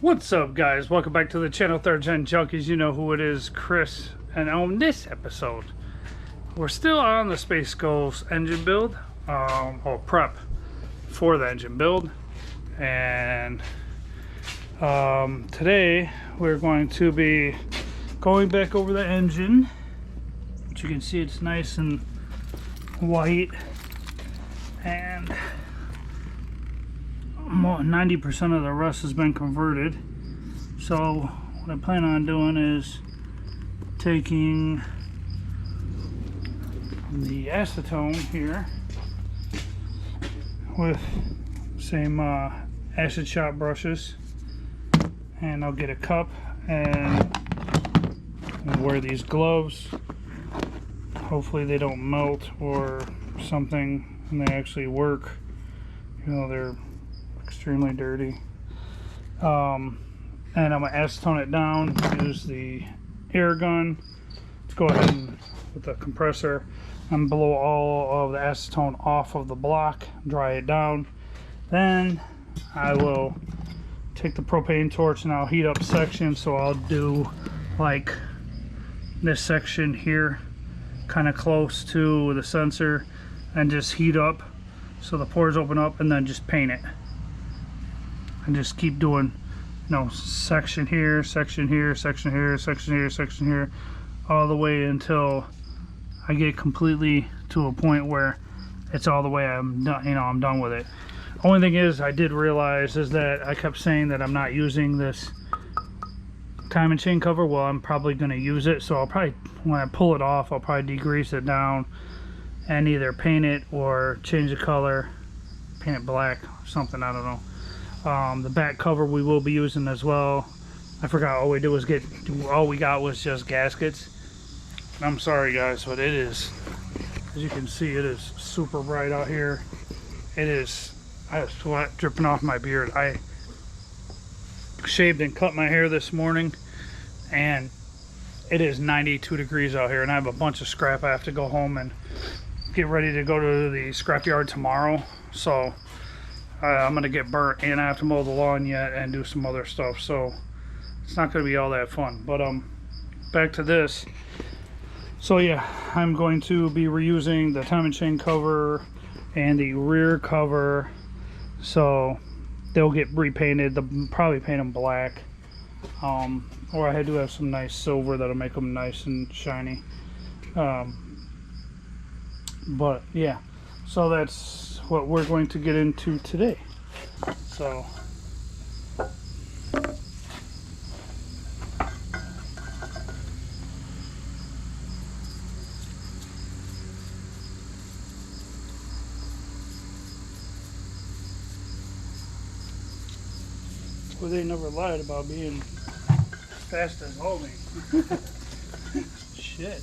What's up, guys? Welcome back to the channel, Third Gen Junkies. You know who it is, Chris. And on this episode, we're still on the Spaceghost engine build, or prep for the engine build. And today we're going to be going back over the engine. Which you can see it's nice and white, and 90% of the rust has been converted. So what I plan on doing is taking the acetone here with same acid shot brushes, and I'll get a cup and wear these gloves. Hopefully they don't melt or something, and they actually work. You know, they're extremely dirty. And I'm going to acetone it down, use the air gun to go ahead and with the compressor and blow all of the acetone off of the block, dry it down. Then I will take the propane torch and I'll heat up sections. So I'll do like this section here, kind of close to the sensor, and just heat up so the pores open up, and then just paint it. And just keep doing, you know, section here, section here, section here, section here, section here, all the way until I get completely to a point where it's all the way I'm done. You know, I'm done with it. Only thing is, I did realize is that I kept saying that I'm not using this timing chain cover. Well, I'm probably going to use it, so I'll probably, when I pull it off, I'll probably degrease it down and either paint it or change the color, paint it black or something. I don't know. The back cover we will be using as well. I forgot, all we got was just gaskets. I'm sorry guys, but it is, as you can see, it is super bright out here. It is, I have sweat dripping off my beard. I shaved and cut my hair this morning, and it is 92 degrees out here, and I have a bunch of scrap. I have to go home and get ready to go to the scrapyard tomorrow. So I'm gonna get burnt, and I have to mow the lawn yet and do some other stuff, so it's not gonna be all that fun. But back to this. So yeah, I'm going to be reusing the timing chain cover and the rear cover, so they'll get repainted. They'll probably paint them black, or I do have some nice silver that'll make them nice and shiny. But yeah, so that's what we're going to get into today. So well, they never lied about being fast as holding. Shit.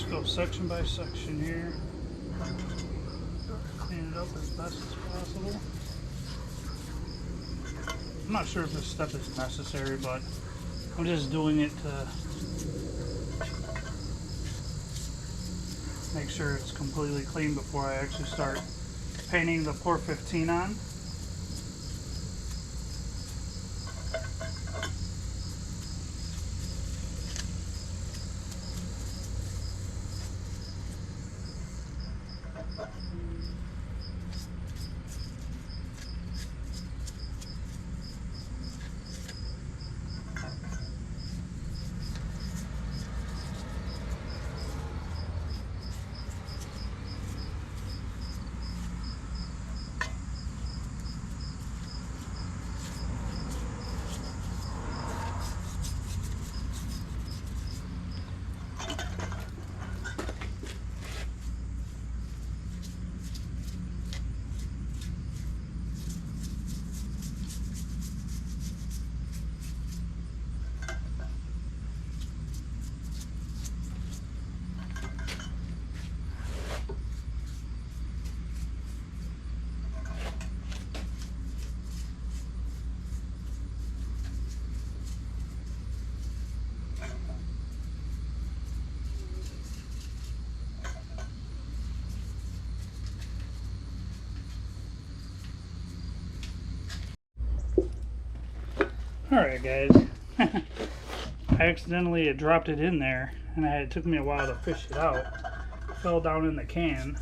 Go section by section here. Clean it up as best as possible. I'm not sure if this step is necessary, but I'm just doing it to make sure it's completely clean before I actually start painting the Pore 15 on. Alright guys, I accidentally dropped it in there and it took me a while to fish it out. It fell down in the can.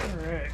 Alright.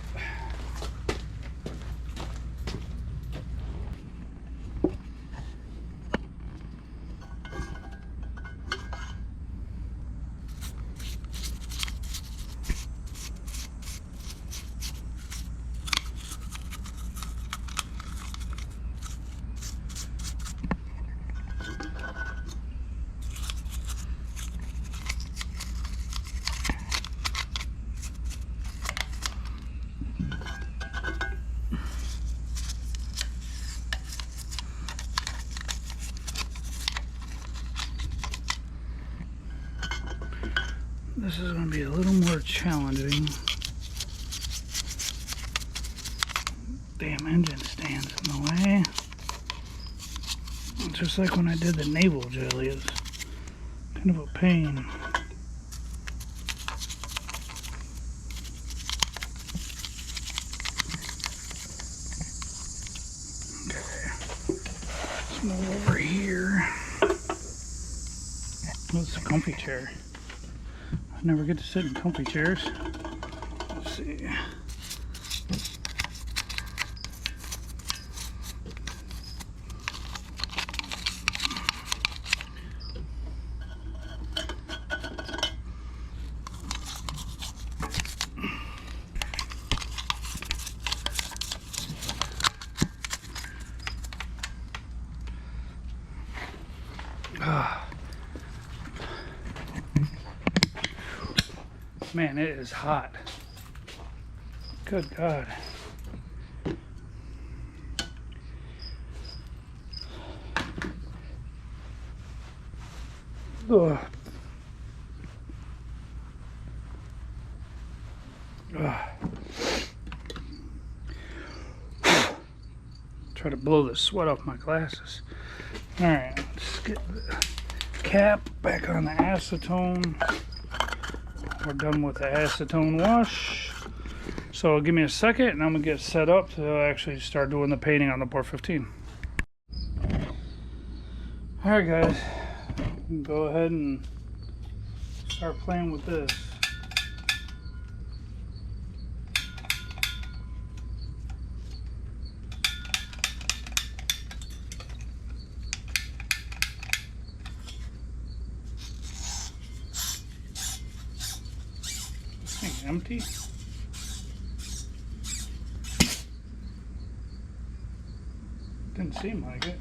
This is going to be a little more challenging. Damn engine stands in the way. Just like when I did the navel jelly, it's kind of a pain. Okay, let's move over here. Oh, it's a comfy chair. I never get to sit in comfy chairs. Let's see. Man, it is hot. Good God. Ugh. Ugh. Try to blow the sweat off my glasses. Alright, let's get the cap back on the acetone. We're done with the acetone wash. So give me a second and I'm gonna get set up to actually start doing the painting on the Port 15. Alright guys, go ahead and start playing with this. Empty. Didn't seem like it.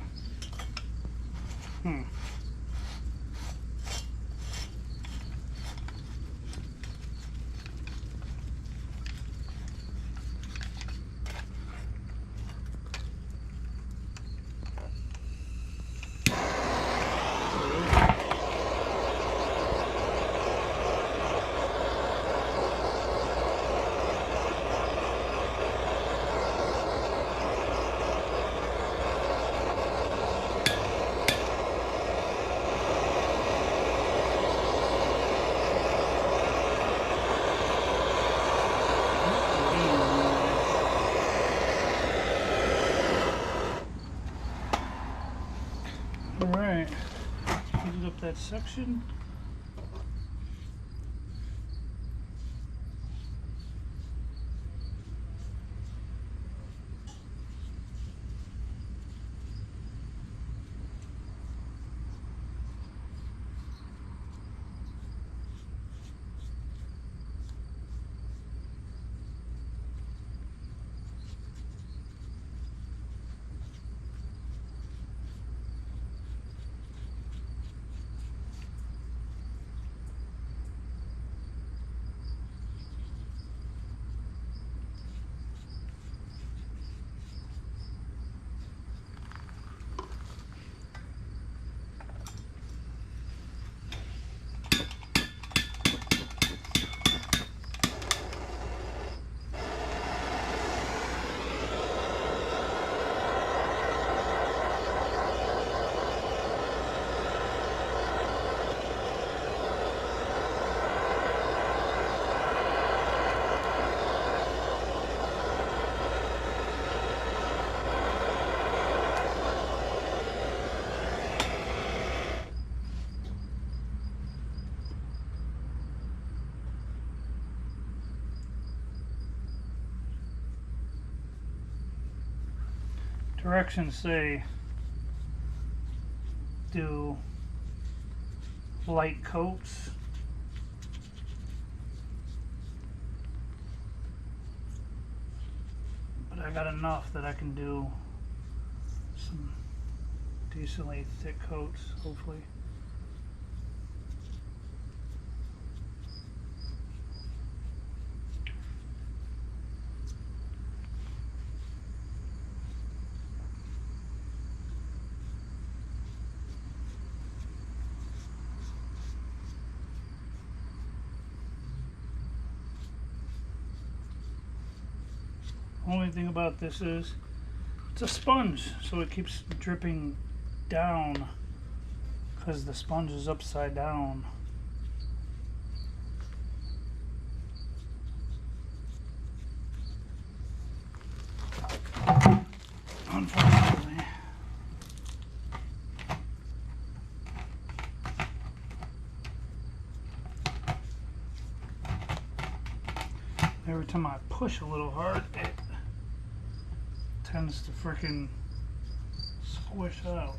that section. Directions say do light coats. But I got enough that I can do some decently thick coats, hopefully. Only thing about this is it's a sponge, so it keeps dripping down because the sponge is upside down. Unfortunately. Every time I push a little hard, it tends to frickin' squish out.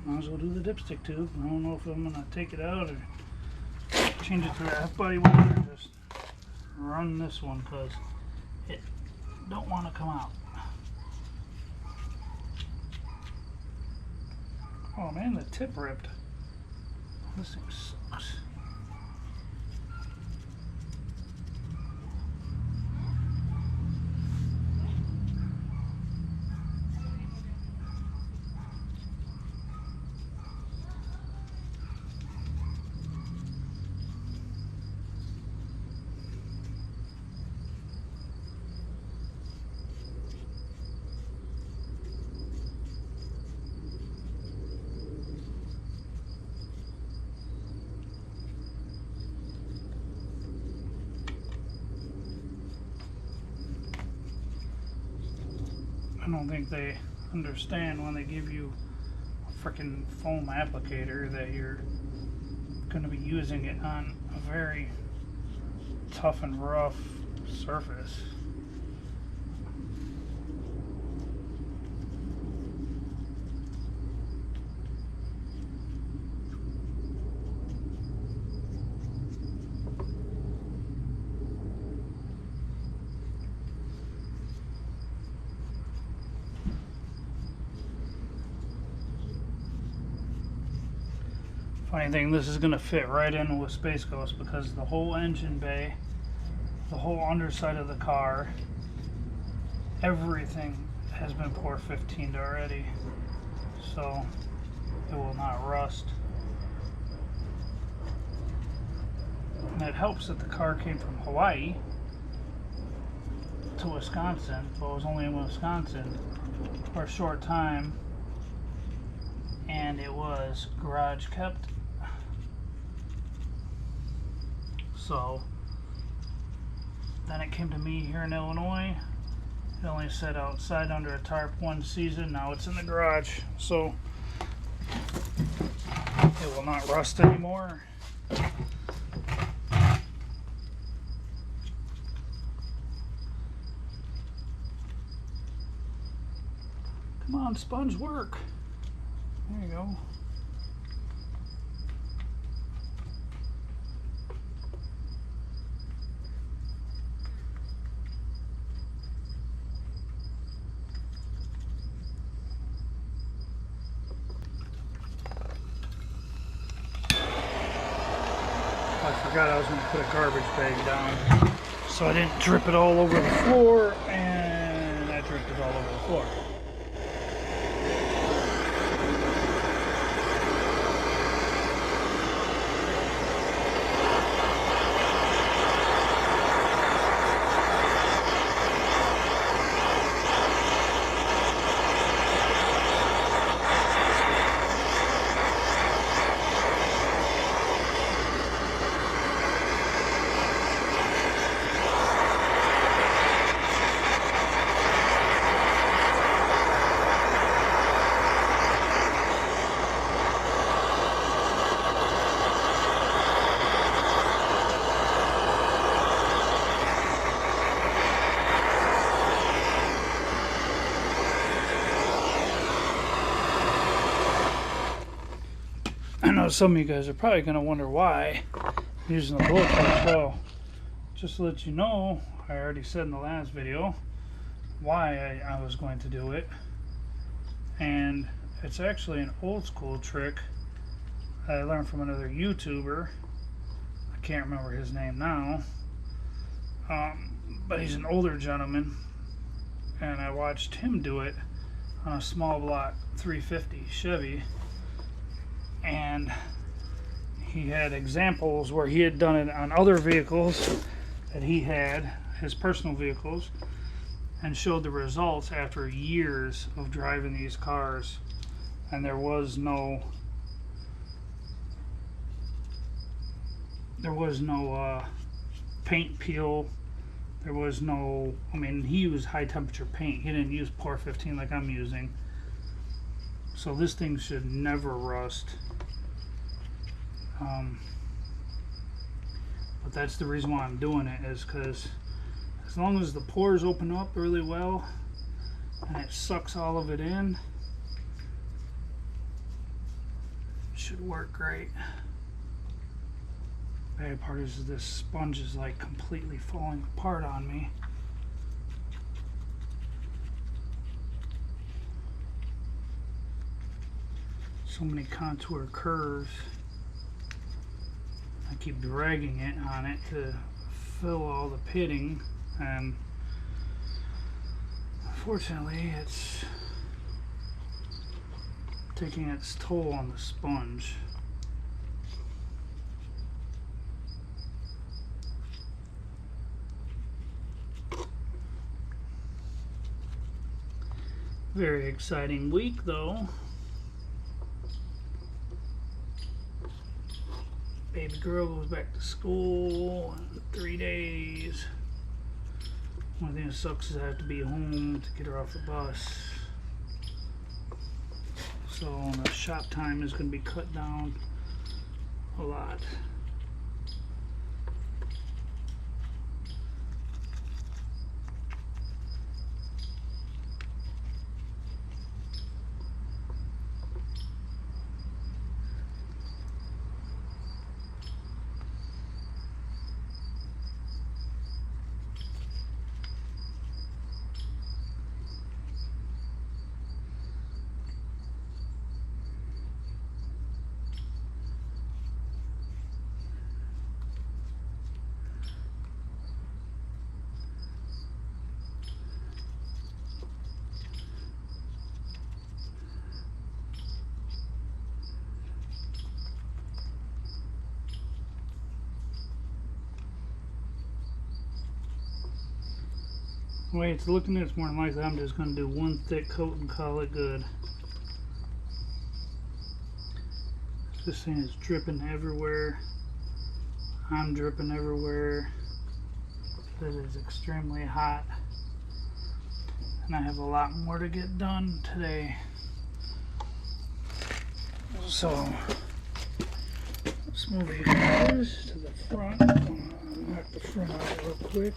Might as well do the dipstick tube. I don't know if I'm gonna take it out or change it to a half body welder or just run this one because it don't want to come out. Oh man, the tip ripped. This thing sucks. I don't think they understand when they give you a freaking foam applicator that you're going to be using it on a very tough and rough surface. Funny thing, this is going to fit right in with Spaceghost because the whole engine bay, the whole underside of the car, everything has been pour 15'd already, so it will not rust. And it helps that the car came from Hawaii to Wisconsin, but it was only in Wisconsin for a short time, and it was garage kept. So then it came to me here in Illinois. It only sat outside under a tarp one season. Now it's in the garage, so it will not rust anymore. Come on, sponge, work. There you go. I forgot I was going to put a garbage bag down, so I didn't drip it all over the floor, and I dripped it all over the floor. I know some of you guys are probably going to wonder why I'm using the blow torch. Well, just to let you know, I already said in the last video why I was going to do it, and it's actually an old school trick I learned from another YouTuber. I can't remember his name now, but he's an older gentleman, and I watched him do it on a small block 350 Chevy. And he had examples where he had done it on other vehicles that he had, his personal vehicles, and showed the results after years of driving these cars. And there was no paint peel. There was no, I mean, he used high temperature paint. He didn't use pour 15 like I'm using. So this thing should never rust. But that's the reason why I'm doing it, is because as long as the pores open up really well and it sucks all of it in, it should work great. Bad part is this sponge is like completely falling apart on me. So many contour curves. I keep dragging it on it to fill all the pitting, and unfortunately it's taking its toll on the sponge. Very exciting week though. Baby girl goes back to school in 3 days. One thing that sucks is I have to be home to get her off the bus. So the shop time is going to be cut down a lot. The way it's looking, it's more than likely I'm just going to do one thick coat and call it good. This thing is dripping everywhere. I'm dripping everywhere. It is extremely hot. And I have a lot more to get done today. So, let's move these guys to the front. Knock the front out real quick.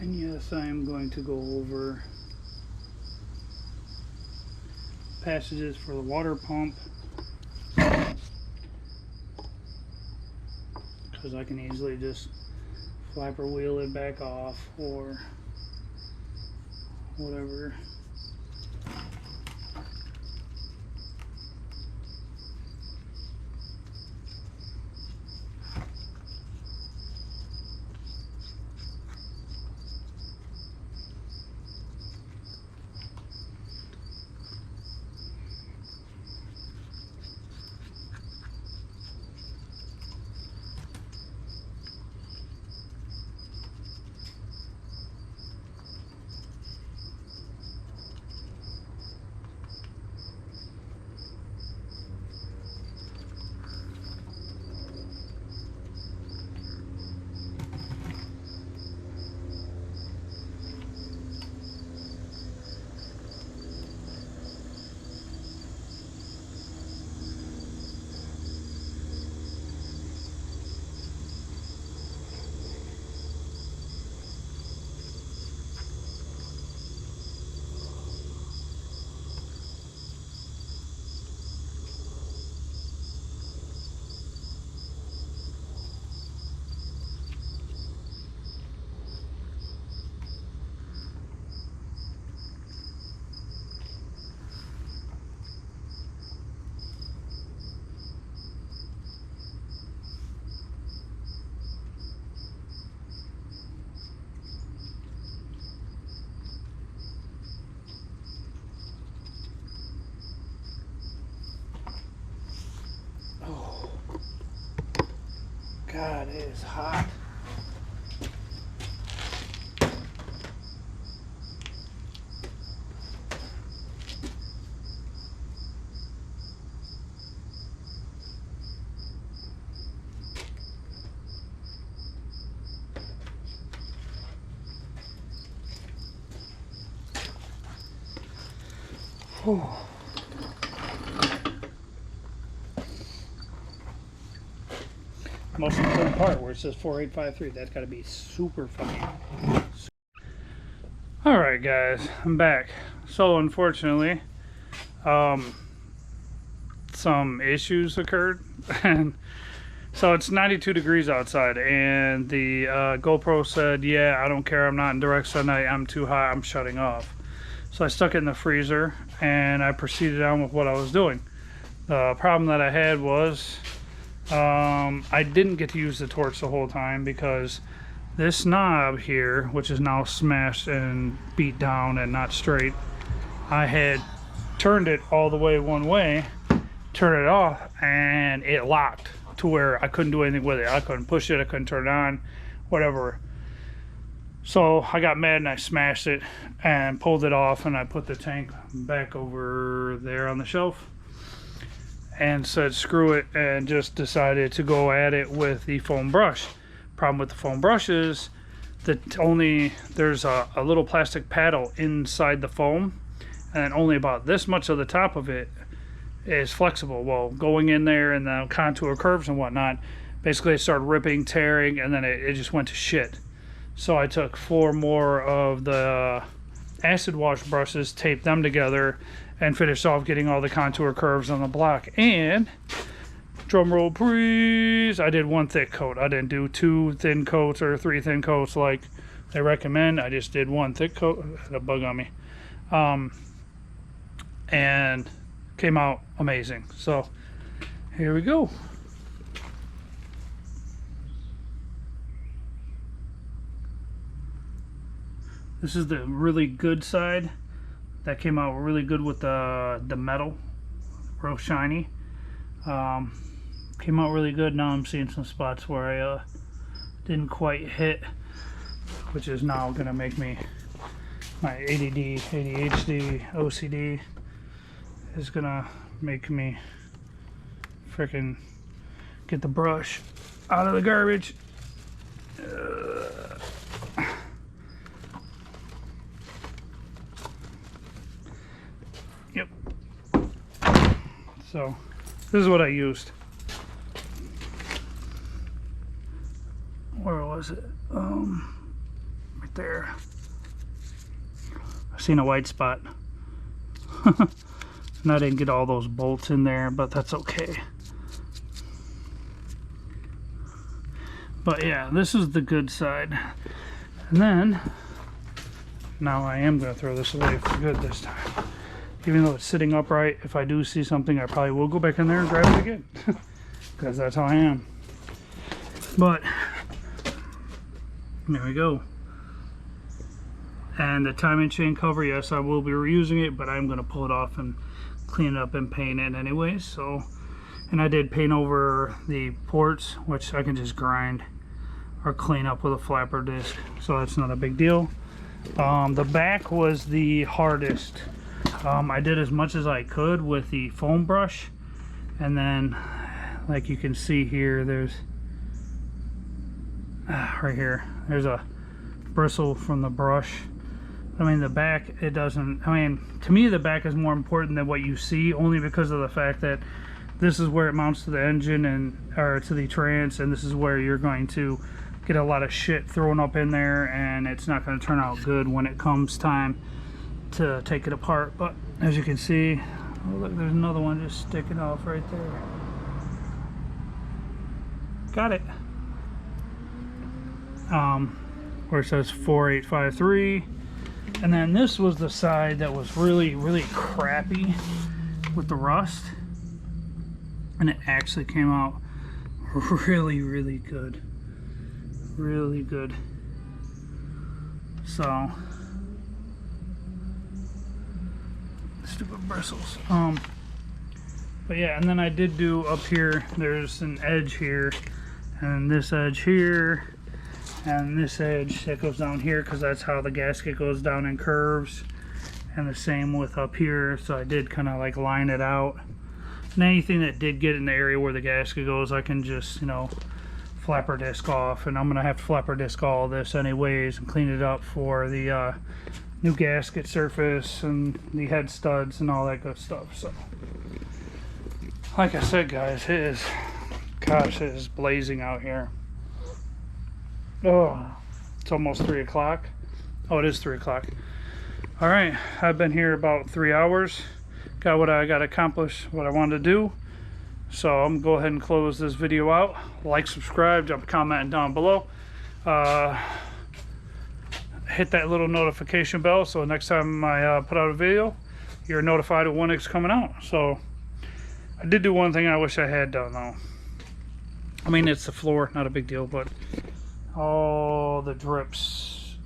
And yes, I am going to go over passages for the water pump, because I can easily just flap or wheel it back off or whatever. God, it is hot. Whew. Most important part where it says 4853, that's got to be super funny. Alright guys, I'm back. So unfortunately, some issues occurred, and so it's 92 degrees outside, and the GoPro said, yeah, I don't care, I'm not in direct sunlight, I'm too hot, I'm shutting off. So I stuck it in the freezer and I proceeded on with what I was doing. The problem that I had was I didn't get to use the torch the whole time because this knob here, which is now smashed and beat down and not straight, I had turned it all the way one way, turned it off, and it locked to where I couldn't do anything with it. I couldn't push it, I couldn't turn it on, whatever. So I got mad and I smashed it and pulled it off, and I put the tank back over there on the shelf and said screw it, and just decided to go at it with the foam brush. Problem with the foam brush is that there's a little plastic paddle inside the foam, and only about this much of the top of it is flexible. Well, going in there and the contour curves and whatnot, basically it started ripping, tearing, and then it just went to shit. So I took 4 more of the acid wash brushes, taped them together, and finished off getting all the contour curves on the block. And drum roll please, I did 1 thick coat. I didn't do 2 thin coats or 3 thin coats like they recommend. I just did 1 thick coat. I had a bug on me, and came out amazing. So here we go. This is the really good side. That came out really good with the metal, real shiny. Came out really good. Now I'm seeing some spots where I didn't quite hit, which is now gonna make me, my ADD, ADHD, OCD is gonna make me freaking get the brush out of the garbage. Yep. So this is what I used. Where was it? Right there. I seen a white spot. And I didn't get all those bolts in there, but that's okay. But yeah, this is the good side. And then, now I am going to throw this away for good this time. Even though it's sitting upright, if I do see something, I probably will go back in there and grab it again. Because that's how I am. But, there we go. And the timing chain cover, yes, I will be reusing it, but I'm going to pull it off and clean it up and paint it anyway. So, and I did paint over the ports, which I can just grind or clean up with a flapper disc, so that's not a big deal. The back was the hardest. I did as much as I could with the foam brush, and then like you can see here, there's right here, there's a bristle from the brush. I mean, the back, it doesn't, I mean, to me the back is more important than what you see, only because of the fact that this is where it mounts to the engine and or to the trans, and this is where you're going to get a lot of shit thrown up in there, and it's not going to turn out good when it comes time to take it apart. But as you can see, oh look, there's another one just sticking off right there. Got it. Where it says 4853. And then this was the side that was really crappy with the rust, and it actually came out really good, really good. So stupid bristles. But yeah, and then I did do up here, there's an edge here, and this edge here, and this edge that goes down here, because that's how the gasket goes down in curves, and the same with up here. So I did kind of like line it out, and anything that did get in the area where the gasket goes, I can just, you know, flapper disc off. And I'm gonna have to flapper disc all this anyways and clean it up for the new gasket surface and the head studs and all that good stuff. So like I said, guys, it is blazing out here. Oh, it's almost 3 o'clock. Oh, it is 3 o'clock. All right, I've been here about 3 hours. Got what I got accomplished, what I wanted to do. So I'm gonna go ahead and close this video out. Like, subscribe, drop a comment down below. Hit that little notification bell so next time I put out a video, you're notified when it's coming out. So I did do one thing I wish I had done though. I mean, it's the floor, not a big deal, but all the drips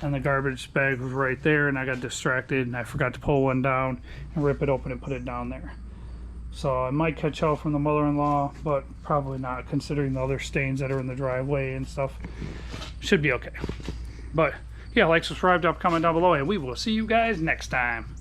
and the garbage bag was right there, and I got distracted and I forgot to pull one down and rip it open and put it down there. So I might catch hell from the mother-in-law, but probably not, considering the other stains that are in the driveway and stuff. Should be okay. But yeah, like, subscribe, drop a comment down below, and we will see you guys next time.